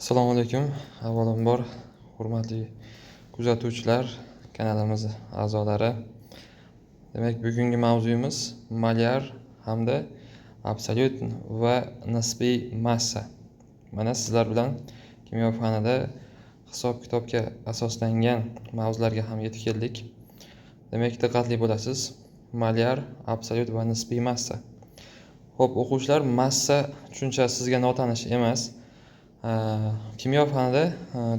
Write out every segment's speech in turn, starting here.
Assalomu alaykum. Avvalambor hurmatli kuzatuvchilar, kanalimiz a'zolari. Demak, bugungi mavzuyimiz molyar hamda absolyut va nisbiy massa. Mana sizlar bilan kimyo fanida hisob-kitobga asoslangan mavzularga ham yetib keldik. Demak, diqqatli bo'lasiz. Molyar, absolyut va nisbiy massa. Xo'p, o'quvchilar, massa tushunchasi sizga notanish emas. Kimyo fanida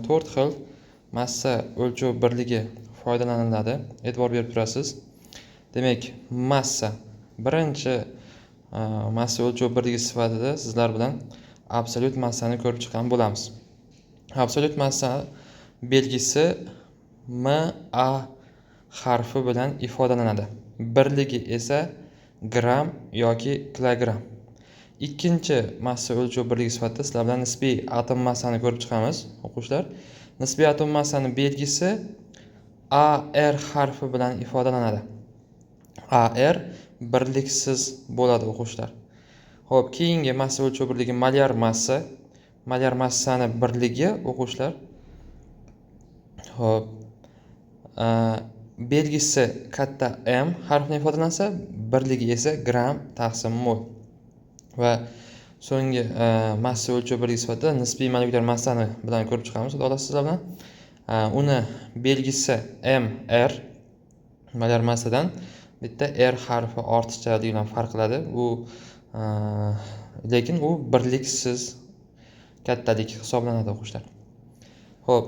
4 xil massa o'lchov birligi foydalaniladi. E'tibor berib turasiz. Demak, massa birinchi massa o'lchov birligi sifatida sizlar bilan absolyut massani ko'rib chiqqan bo'lamiz. Absolyut massa belgisi MA harfi bilan ifodalanadi. Birligi esa gram yoki kilogram. Ikkinchi massa o'lchov birligi sifatida sizlar bilan nisbiy atom massani ko'rib chiqamiz, o'quvchilar. Nisbiy atom massani belgisi AR harfi bilan ifodalanadi. AR birliksiz bo'ladi, o'quvchilar. Xo'p, keyingi massa o'lchov birligi molyar massa. Molyar massani birligi, o'quvchilar. Xo'p, belgisi katta M harfi bilan ifodalansa, birligi esa gram taqsim mol. Va so'nggi massa o'lchov birligi sifatida nisbiy molekulyar massani bilan ko'rib chiqamiz, xudo xohlasa sizlar bilan. Uni belgisi mr molyar massadan bitta r harfi ortiqchalik bilan farq qiladi. Lekin u birliksiz kattalik hisoblanadi, o'quvchilar. Xo'p,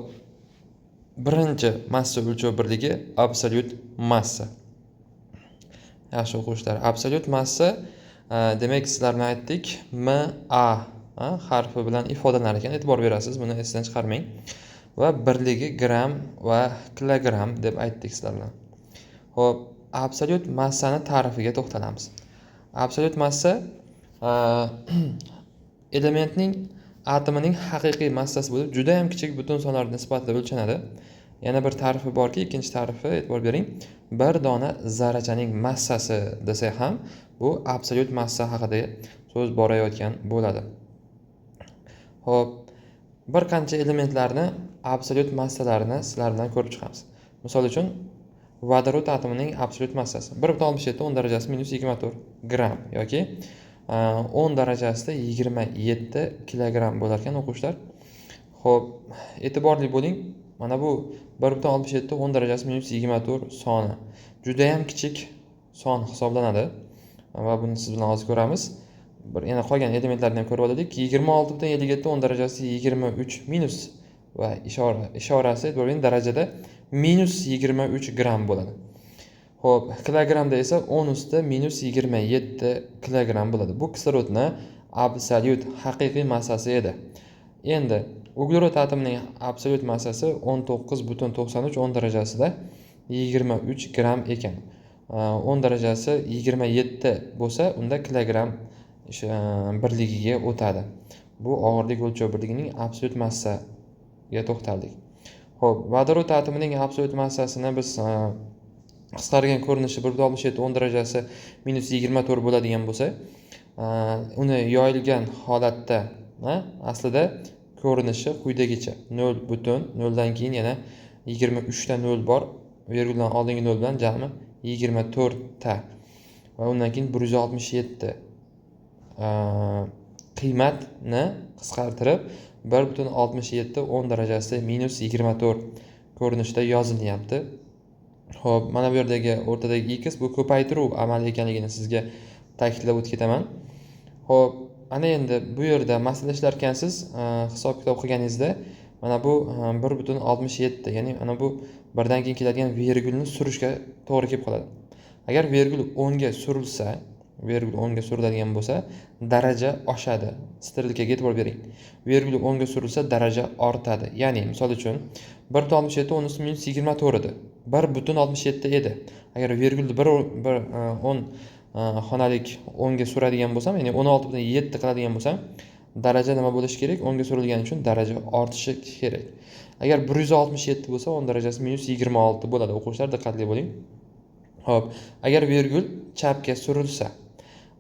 birinchi massa o'lchov birligi absolyut massa. Yaxshi, o'quvchilar, absolyut massa demak, sizlar bilan aytdik, MA harfi bilan ifodalanar ekan, e'tibor berasiz, buni esdan chiqarmang. Va birligi gram va kilogram deb aytdik sizlar bilan. Xo'p, absolyut massani ta'rifiga to'xtalamiz. Absolyut massa elementning atomining haqiqiy massasi bo'lib, juda ham kichik butun sonlar nisbatida o'lchanadi. Yana bir ta'rifi borki, ikkinchi ta'rifi, e'tibor bering, bir dona zarrachaning massasi desak ham bu absolyut massa haqida so'z borayotgan bo'ladi. Xo'p, bir qancha elementlarni absolyut massalarini sizlar bilan ko'rib chiqamiz. Misol uchun, vodorod atomining absolyut massasi 1.67 10 darajasi -24 gram yoki 10 darajasida 27 kilogram bo'lar ekan, o'quvchilar. Xo'p, e'tiborli bo'ling. Mana bu 1.67 10 darajasi -24 soni juda ham kichik son hisoblanadi va buni siz bilan hozir ko'ramiz. Yana qolgan elementlarni ham ko'rib olaylik. 26.57 10 darajasi 23 minus va ishorasi darajada -23 gram bo'ladi. Xo'p, kilogramda esa 10 ustida -27 kilogram bo'ladi. Bu kislorodni absolyut haqiqiy massasi edi. Endi uglerod atomining absolyut massasi 19.93 10 darajasida 23 gram ekan. 10 darajasi 27 bo'lsa, unda kilogram birligiga o'tadi. Bu og'irlik o'lchov birligining absolyut massaga to'xtaldik. Xo'p, vodorod atomining absolyut massasini biz qisqargan ko'rinishi 1.67 10 darajasi -24 bo'ladigan bo'lsa, uni yoyilgan holatda aslida ko'rinishi quyidagicha: 0.0 dan keyin yana 23 ta 0 bor, virguldan oldingi 0 bilan jami 24 ta va undan keyin 167 qiymatni qisqartirib 1.67 10 darajasida -24 ko'rinishda yozilyapti. Xo'p, mana bu yerdagi o'rtadagi x bu ko'paytiruv amali ekanligini sizga ta'kidlab o'tib ketaman. Xo'p, ana endi bu yerda masalada ishlar ekansiz, hisob-kitob qilganingizda mana bu 1.67, ya'ni mana bu birdan keyin keladigan virgulni surishga to'g'ri kelib qoladi. Agar virgul 10 ga surilsa, virgul 10 ga suriladigan bo'lsa, daraja oshadi. Sterilkaga e'tibor bering. Virgul 10 ga surilsa, daraja ortadi. Ya'ni, misol uchun, 1.67 10 ustida -24 edi. 1.67 edi. Agar virgulni 10 xonalik 10 ga suradigan bo'lsam, ya'ni 16.7 qiladigan bo'lsam, daraja nima bo'lishi kerak? 10 ga surilgani uchun daraja ortishi kerak. Agar 167 bo'lsa, 10 darajasi -26 bo'ladi. O'quvchilar, diqqatli bo'ling. Xo'p, agar virgul chapga surilsa,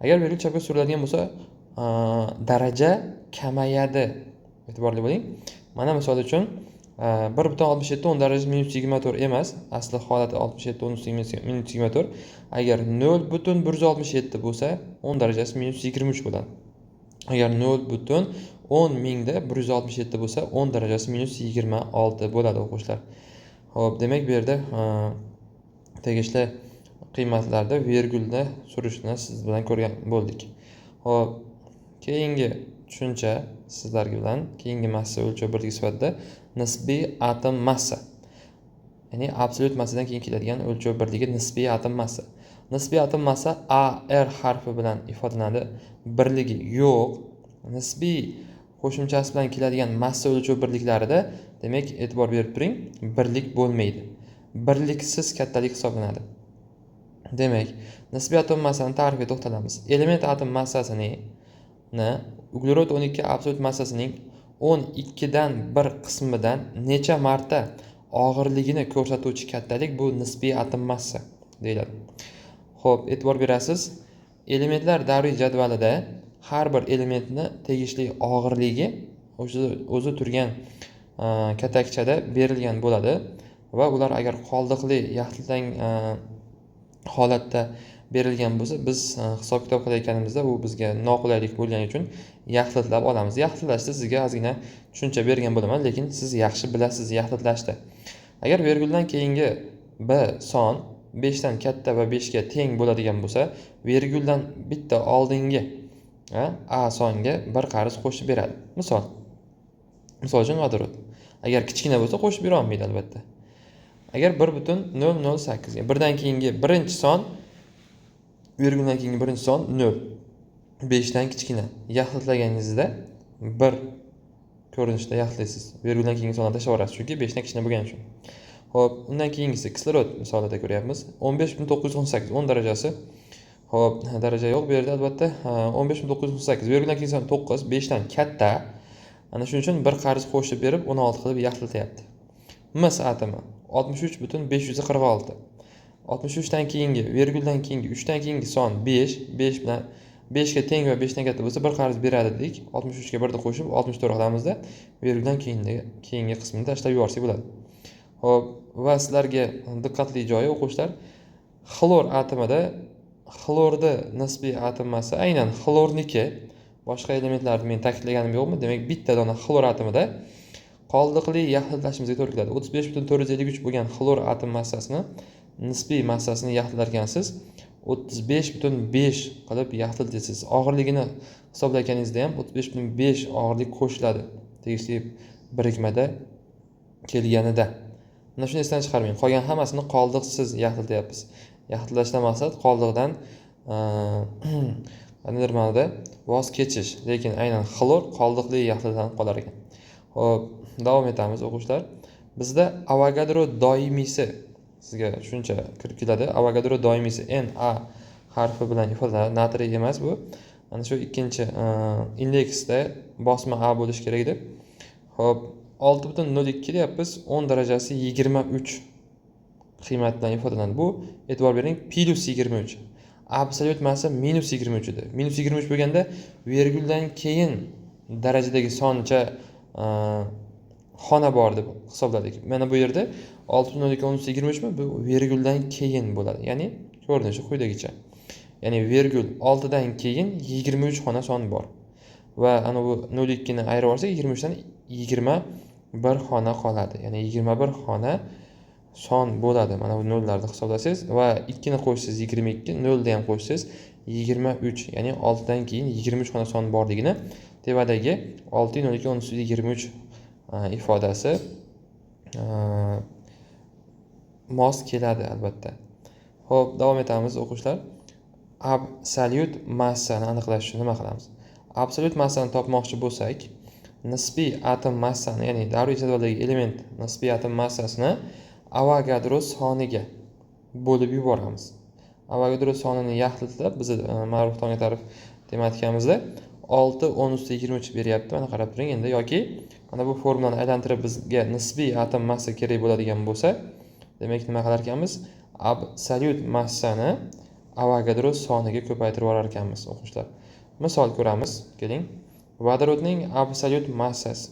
agar virgul chapga suriladigan bo'lsa, daraja kamayadi E'tiborli bo'ling. Mana misol uchun 1,67 darajasi minus 24 emas. Asli holati 67 minus 24. Agar 0,167 bo'lsa, 10 darajasi minus 23 bo'ladi. Agar 0,10 mingda 167 bo'lsa, 10 darajasi minus 26 bo'ladi o'quvchilar. Xo'p, demak bu yerda tegishli qiymatlarda virgulni surishni siz bilan ko'rgan bo'ldik. Xo'p, keyingi tushuncha sizlar bilan keyingi massa o'lchov birligi sifatida nisbiy atom massa. Ya'ni absolyut massadan keyin keladigan o'lchov birligi nisbiy atom massa. Nisbiy atom massa AR harfi bilan ifodalanadi. Birligi yo'q. Nisbiy qo'shimchasi bilan keladigan massa o'lchov birliklarida demak e'tibor berib turing, birlik bo'lmaydi. Birliksiz kattalik hisoblanadi. Demak, nisbiy atom massani ta'rifiga to'xtalamiz. Element atom massasini uglerod 12 absolyut massasining 12 dan 1 qismidan necha marta og'irligini ko'rsatuvchi kattalik bu nisbiy atom massa deyiladi. Xo'p, e'tibor berasiz. Elementlar davriy jadvalida har bir elementni tegishli og'irligi o'zi turgan katakchada berilgan bo'ladi va ular agar qoldiqli yaxlitlang holatda berilgan bo'lsa, biz hisob kitob qilayotganimizda u bizga noqulaylik bo'lgani uchun yaxlitlab olamiz. Yaxlitlashda sizga ozgina tushuncha bergan bo'laman, lekin siz yaxshi bilasiz yaxlitlashda. Agar virguldan keyingi b son 5 dan katta va 5 ga teng bo'ladigan bo'lsa, virguldan bitta oldingi a songa bir qarz qo'shib beradi. Misol uchun vodorod. Agar kichkina bo'lsa qo'shib bera olmaydi albatta. Agar 1,008 birdan keyingi birinchi son virguldan keyingi birinchi son 0. 5 dan kichkina. Yaxlitlaganingizda 1 ko'rinishda yaxlitlaysiz. Virguldan keyingi sondan tashlab yuborasiz, chunki 5 dan kichkina bo'lgani uchun. Xo'p, undan keyingisi kislorod misolida ko'ryapmiz. 15,918 10 darajasi. Xo'p, daraja yo'q bu yerda albatta. 15,918 virguldan keyingi son 9, 5 dan katta. Ana shuning uchun bir qarz qo'shib berib 16 qilib yaxlityapti. Mis atomi 63,546. 63 dan keyingi virguldan keyingi 3 dan keyingi son 5 bilan 5 ga teng va 5 dan katta bo'lsa bir qarz beradi dedik. 63 ga 1 ni qo'shib 64 qilamizda virguldan keyingi qismini tashlab yuborsak bo'ladi. Xo'p, va sizlarga diqqatli joyi o'quvchilar, xlor atomida xlorda nisbiy atom massa aynan xlorniki, boshqa elementlarni men ta'kidlaganim yo'qmi? Demak, bitta dona xlor atomida qoldiqli yaxlitlashimizga to'g'ri keladi. 35,453 bo'lgan xlor atom massasini nisbiy massasini yaxlitlarkansiz 35,5 qilib yaxlitlaysiz. Og'irligini hisoblaganingizda ham 35,5 og'irlik qo'shiladi tegishli birikmada kelganida. Mana shuni esdan chiqarmang. Qolgan hammasini qoldiqsiz yaxlitlayapmiz. Yaxlitlashdan maqsad qoldiqdan qanday ma'noda voz kechish, lekin aynan xlor qoldiqli yaxlitlanib qolar ekan. Xo'p, davom etamiz o'quvchilar. Bizda Avogadro doimiysi sizga tushuncha kirib keladi. Avogadro doimiysi Na harfi bilan ifodalanadi. Natriy emas bu. Mana shu ikkinchi indeksda bosma A bo'lishi kerak edi. Xo'p, 6,02 deyapmiz. 10 darajasi 23 qiymat bilan ifodalanadi. Bu e'tibor bering, plus 23. Absolyut massa minus 23 edi. Minus 23 bo'lganda virguldan keyin darajadagi soncha xona bor deb hisobladik. Mana bu yerda 6,23 mi? Bu virguldan keyin bo'ladi. Ya'ni ko'rinishi quyidagicha. Ya'ni virgul 6 dan keyin 23 xona son bor. Va ana bu 0,2 ni ayirib olsak 23 dan 21 xona qoladi. Ya'ni 21 xona son bo'ladi. Mana bu nollarni hisoblasangiz va 2 ni qo'shsangiz 22, 0 ni ham qo'shsangiz 23. Ya'ni 6 dan keyin 23 xona son borligini tevadagi 6,0,2,23 ifodasi mos keladi albatta. Xo'p, davom etamiz o'quvchilar. Absolyut massani aniqlash uchun nima qilamiz? Absolyut massani topmoqchi bo'lsak, nisbiy atom massani, ya'ni davriy jadvaldagi element nisbiy atom massasini Avogadro soniga bo'lib yuboramiz. Avogadro sonini yaxlitlab biz ma'ruf tongga ta'rif tematikamizda 6 10 + 23 beryapti. Mana qarab turing endi, yoki mana bu formulani aylantirib bizga nisbiy atom massa kerak bo'ladigan bo'lsa, demak nima qilar ekanmiz? Absolyut massani Avogadro soniga ko'paytirib olar ekanmiz o'quvchilar. Misol ko'ramiz, keling. Vodorodning absolyut massasi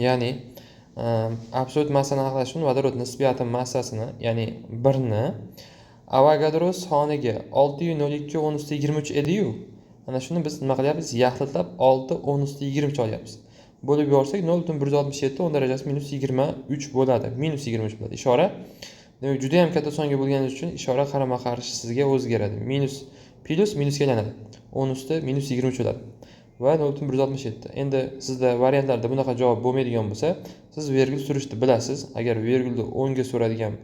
Ya'ni absolyut massani aniqlash uchun vodorod nisbiy atom massasini, ya'ni 1 ni Avogadro soniga 6,02 edi-yu, mana shuni biz nima qilyapmiz? Yaxlitlab 6,23 olyapmiz. Bo'lib yorsak 0,167 10 darajasi minus 23 bo'ladi. Minus 23 bo'ladi. Ishora demak juda ham katta songa bo'lgani uchun ishora qarama-qarshisiga o'zgaradi. Minus plus minusga aylanadi. 10 usti minus 23 bo'ladi. Va 0,167. Endi sizda variantlarda bunaqa javob bo'lmaydigan bo'lsa, siz virgul surishni bilasiz. Agar virgulni 10 ga suradigan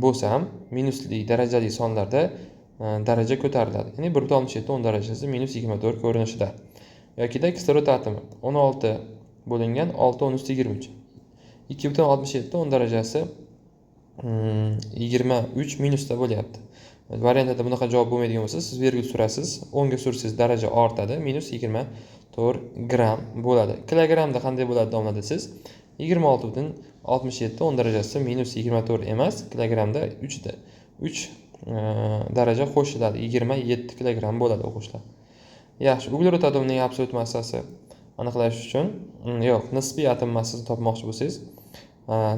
bo'lsam, minusli darajali sonlarda daraja ko'tariladi. Ya'ni 1,67 10 darajasi minus 24 ko'rinishida. Yokida kislorod atomi 16 bo'lingan 6 10 usti 23. 2,67 10 darajasi 23 minusda bo'lyapti. Variantlarda bunaqa javob bo'lmaydigan bo'lsa, siz virgul surasiz, 10 ga sursangiz daraja ortadi, minus 24 gram bo'ladi. Kilogramda qanday bo'ladi domla desiz? 26,67 10 darajasi minus 24 emas, kilogramda 3 daraja qo'shiladi, 27 kilogram bo'ladi o'quvchilar. Yaxshi, uglerod atomining absolyut massasi aniqlash uchun, yo'q, nisbiy atom massasini topmoqchi bo'lsangiz,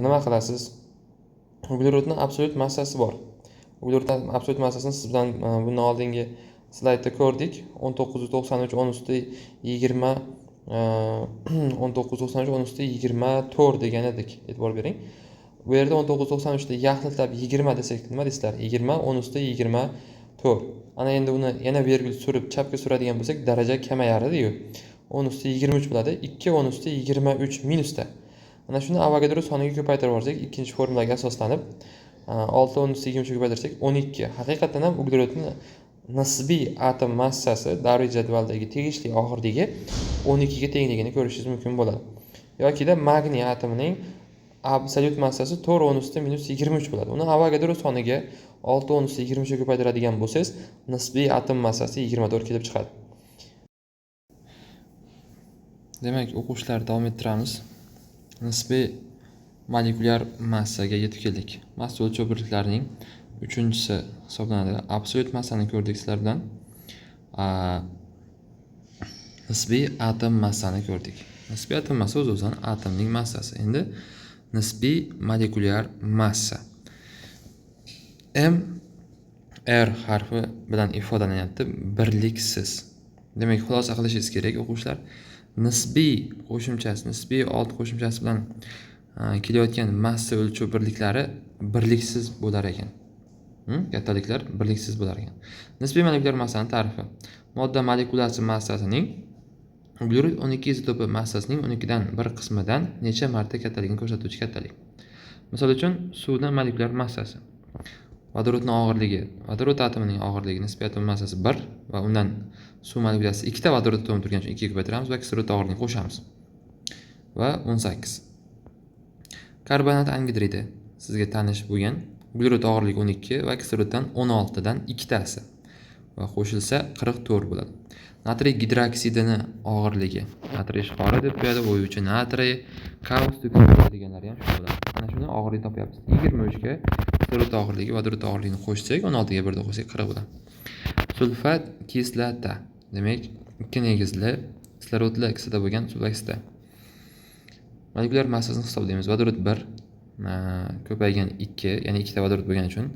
nima qilasiz? Uglerodning absolyut massasi bor. Uglerodning absolyut massasini siz bilan bundan oldingi slaydda ko'rdik. 1993 10 usti 20 1993 10 usti 24 degan edik. E'tibor bering. Bu yerda 1993 da yaxlitlab 20 desak nima deysizlar? 20 10 usti 24. Ana endi uni yana virgul surib chapga suradigan bo'lsak, daraja kamayardi-yu. 10 usti 23 bo'ladi. 2 10 usti 23 minusda. Ana shuni Avogadro soniga ko'paytirib olsak, ikkinchi formulaga asoslanib 6 10 usti 23 ko'paytirsak 12. Haqiqatan ham uglerodning nisbiy atom massasi davriy jadvaldagi tegishli oxirligi 12 ga tengligini ko'rishingiz mumkin bo'ladi. Yokida magniy atomining absolyut massasi 4 10 usti minus 23 bo'ladi. Uni Avogadro soniga 6 10 usti 23 ga ko'paytiradigan bo'lsangiz, nisbiy atom massasi 24 kelib chiqadi. Demak, o'quvchilar davom ettiramiz. Nisbiy molekulyar massaga yetib keldik. Massa o'lchov birliklarining 3-chisi hisoblanadi. Absolyut massani ko'rdik sizlar bilan. Nisbiy atom massani ko'rdik. Nisbiy atom massa o'z-o'zidan atomning massasi. Endi nisbiy molekulyar massa. M R harfi bilan ifodalanyapti, birliksiz. Demak, xulosa qilishingiz kerak o'quvchilar. Nisbiy qo'shimchasi, nisbiy old qo'shimchasi bilan kelayotgan massa o'lchov birliklari birliksiz bo'lar ekan. Kattaliklar birliksiz bo'lar ekan. Nisbiy molekulyar massaning ta'rifi. Modda molekulasi massasining uglerod 12 izotopi massasining 12 dan 1 qismidan necha marta kattaligini ko'rsatuvchi kattalik. Misol uchun, suvning molekulyar massasi. Vodorodning og'irligi, vodorod atomining og'irligi nisbiy atom massasi 1 va undan suv molekulasi 2 ta vodorod atomi turgan uchun 2 ga ko'paytiramiz va kislorod og'irligini qo'shamiz. Va 18. Karbonat angidridi sizga tanish bo'lgan. Uglerod og'irligi 12 va kisloroddan 16 dan 2 tasi va qo'shilsa 44 bo'ladi. Natriy gidroksidini og'irligi, natriy ishqori deb qo'yadi, o'yuvchi natriy, kaustik deganlari ham shu bo'ladi. Mana shuni og'irligini topyapmiz. 23 ga kislorod og'irligi, vodorod og'irligini qo'shsak, 16 ga 1 da qo'shsak 40 bo'ladi. Sulfat kislota, demak, ikki negizli kislorodli kislota bo'lgan sulfat kislota. Molekulyar massasini hisoblaymiz. Vodorod 1 ko'paygan 2, ya'ni 2 ta vodorod bo'lgani uchun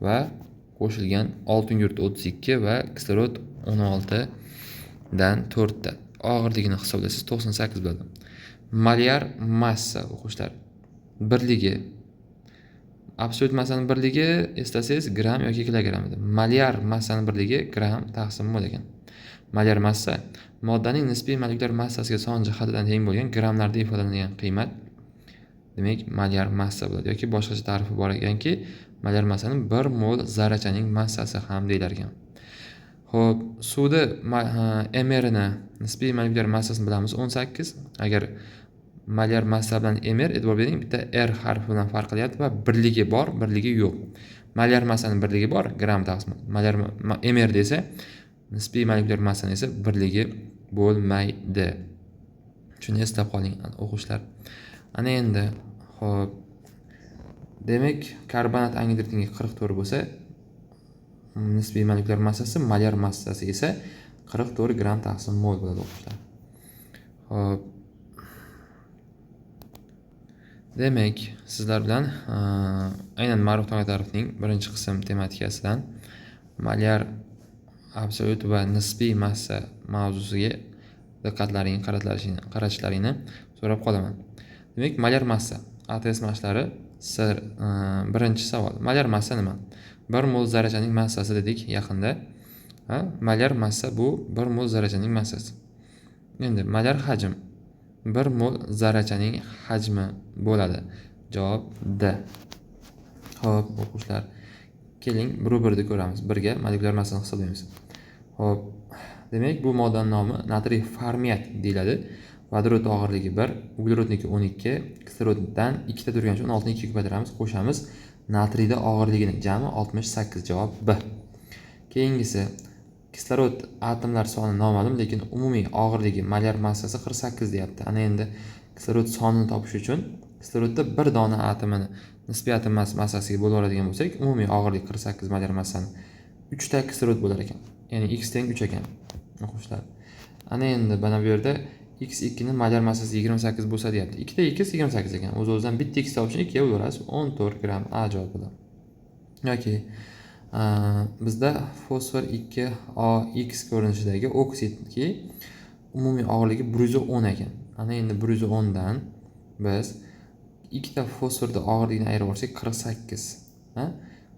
va qo'shilgan 6 yurt 32 va kislorod 16 dan 4 ta. Og'irligini hisoblasangiz 98 bo'ladi. Molyar massa o'quvchilar birligi. Absolyut massaning birligi eslasangiz gram yoki kilogram edi. Molyar massaning birligi gram taqsim mol ekan. Molyar massa moddaning nisbiy molekulyar massasiga son jihatidan teng bo'lgan gramlarda ifodalangan qiymat. Demak, molyar massa bo'ladi yoki boshqacha ta'rifi bor ekanki, molyar massaning 1 mol zarrachaning massasi ham deyilar ekan. Xo'p, suvda mr ni nisbiy molekulyar massasini bilamiz 18. Agar molyar massa bilan mr, e'tibor bering, bitta r harfi bilan farq qilyapti va birligi bor, birligi yo'q. Molyar massaning birligi bor, gram taqsim. Molyar mr desa, nisbiy molekulyar massani esa birligi bo'lmaydi. Shuni eslab qoling o'quvchilar. Ana endi, xo'p. Demak, karbonat angidridning 44 bo'lsa, nisbiy molekulyar massasi, molyar massasi esa 44 gram taqsim mol bo'ladi o'quvchilar. Xo'p. Demak, sizlar bilan aynan ma'lum tongli tarifning birinchi qism tematikasidan malyar absolyut va nisbiy massa mavzusiga qaratishlaringni so'rab qolaman. Demak, malyar massa ATS mashqlari birinchi savol. Malyar massa nima? 1 mol zarrachaning massasi dedik yaqinda. Malyar massa bu 1 mol zarrachaning massasi. Endi malyar hajm 1 mol zarrachaning hajmi bo'ladi. Javob D. Xo'p, o'quvchilar, keling bir-birni ko'ramiz. Birga molekulyar massani hisoblaymiz. Xo'p, demak bu moddaning nomi natriy formiat deyiladi. Vodorod og'irligi 1, uglerodniki 12, kisloroddan 2 ta turgan uchun 16 ni 2 ga ko'paytiramiz, qo'shamiz. Natriyda og'irligini jami 68. Javob B. Keyingisi, kislorod atomlar soni noma'lum, lekin umumiy og'irligi molyar massasi 48 deyapti. Ana endi kislorod sonini topish uchun kislorodda bir dona atomini nisbiyatan massasiga bo'lib oladigan bo'lsak, umumiy og'irlik 48 molyar massani 3 ta kislorod bo'lar ekan. Ya'ni x teng 3 ekan. O'quvchilar, ana endi mana bu yerda x2 ni molyar massasi 28 bo'lsa deyapti. 2 ta x 28 ekan. O'z-o'zidan bitta x topish uchun 2 ga bo'larasiz. 14 gram. A javob bo'ladi. Yoki bizda fosfor 2OX ko'rinishidagi oksidki umumiy og'irligi 110 ekan. Ana endi 110 dan biz ikkita fosforda og'irligini ayirib olsak 48.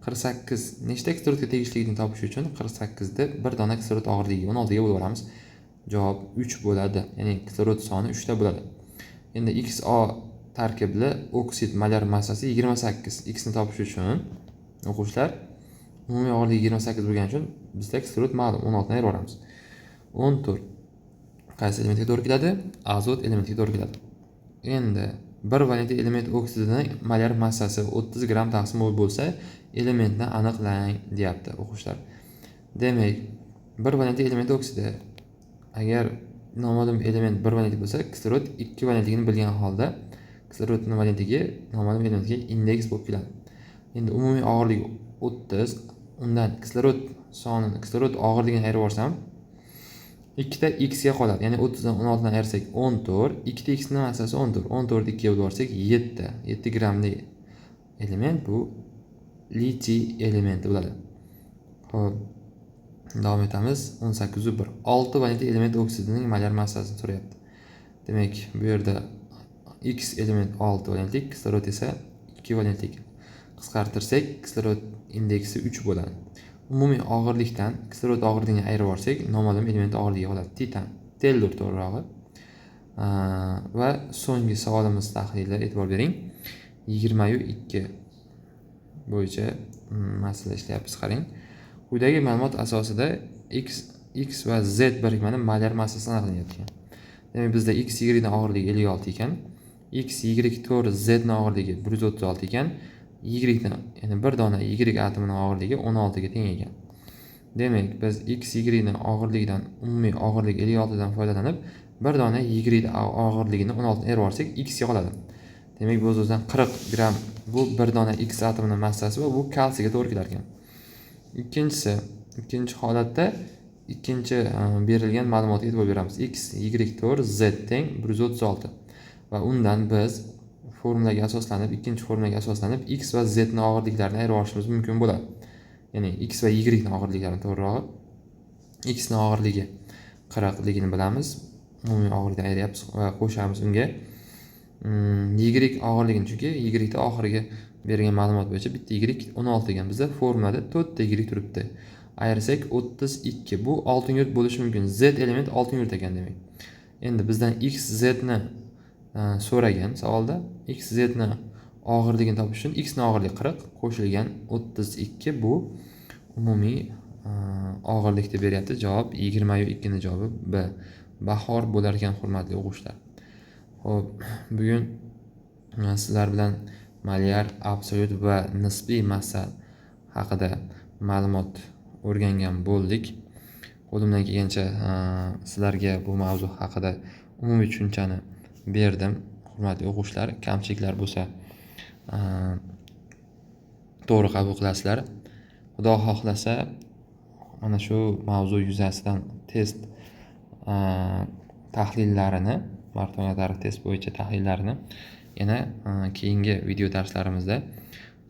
48 nechta kislorodga tegishliligini topish uchun 48 da bir dona kislorod og'irligi 16 ga bo'lib olamiz. Javob 3 bo'ladi. Ya'ni kislorod soni 3 ta bo'ladi. Endi XO tarkibli oksid molyar massasi 28. X ni topish uchun o'quvchilar umumiy og'irligi 28 bo'lgani uchun bizda kislorod ma'lum 16 ni ayirib olamiz. 14 qaysi elementga to'g'ri keladi? Azot elementiga to'g'ri keladi. Endi bir valentli element oksidining molyar massasi 30 gram taqsim bo'lsa, elementni aniqlang deyapti o'quvchilar. Demak, bir valentli element oksidi agar noma'lum element bir valentli bo'lsa, kislorod 2 valentligini bilgan holda kislorodning valentligi noma'lum elementga indeks bo'lib keladi. Endi umumiy og'irligi 30, undan kislorod og'irligini ayirib olsam 2 ta x ga qoladi. Ya'ni 30 dan 16 dan ayirsak 14, 2 ta x ning massasi 14. 14 2 ga bo'lib olsak 7 grammli element bu litiy elementi bo'ladi. Xo'p, davom etamiz. 18.1. 6 valentli element oksidining molyar massasini so'rayapti. Demak, bu yerda x element 6 valentlik, kislorod esa 2 valentlik. Qisqartirsak, kislorod indeksi 3 bo'ladi. Umumiy og'irlikdan kislorod og'irligini ayirib olsak, noma'lum element og'irligi qoladi. Titan, tellur to'g'rirog'i. Va so'nggi savolimiz tahliliga e'tibor bering. 22 bo'yicha masala ishlayapmiz, qarang. Quyidagi ma'lumot asosida x va z birikmani molyar massasini aniqlanayotgan. Demak, bizda x, y ning og'irligi 56 ekan, x, y to'g'ri z ning og'irligi 136 ekan, y ning, ya'ni bir dona y atomining og'irligi 16 ga teng ekan. Demak, biz x, y ning og'irligidan umumiy og'irlik 56 dan foydalanib, bir dona y og'irligini 16 dan ayirib olsak, x ga qoladi. Demak, bu o'z-o'zidan 40 gram bu bir dona x atomining massasi va bu kalsiyga to'g'ri kelar ekan. Ikkinchi holatda ikkinchi berilgan ma'lumotga e'tibor beramiz. X, y to'g'ri z teng 136 va undan biz ikkinchi formulaga asoslanib x va z ning og'irliklarini ayirib olishimiz mumkin bo'ladi. Ya'ni x va y ning og'irliklarini to'g'rirog'i, x ning og'irligi 40 ligini bilamiz. Umumiy og'irlikdan ayiryapmiz va qo'shamiz unga y og'irligini, chunki y da oxiriga berilgan ma'lumot bo'yicha bitta y 16 ekan. Bizda formulada 4 ta y turibdi. Ayirsak 32. Bu 6 yurt bo'lishi mumkin. Z element 6 yurt ekan demak. Endi bizdan x, z ni so'ragan savolda. X, z ni og'irligini topish uchun x ning og'irligi 40 qo'shilgan 32 bu umumiy og'irlik deb beryapti. Javob 22 ning javobi B. Bahor bo'lar ekan, hurmatli o'quvchilar. Xo'p, bugun sizlar bilan molyar, absolyut va nisbiy massa haqida ma'lumot o'rgangan bo'ldik. Qo'limdan kelgancha sizlarga bu mavzu haqida umumiy tushunchani berdim. Hurmatli o'quvchilar, kamchiliklar bo'lsa to'g'ri qabul qilasizlar. Xudo xohlasa, mana shu mavzu yuzasidan test tahlillarini Martona tarix test bo'yicha tahlillarini yana keyingi video darslarimizda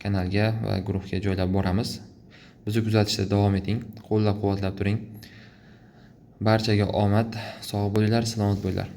kanalga va guruhga joylab boramiz. Bizni kuzatishda davom eting, qo'llab-quvvatlab turing. Barchaga omad, sog' bo'linglar, salomat bo'linglar.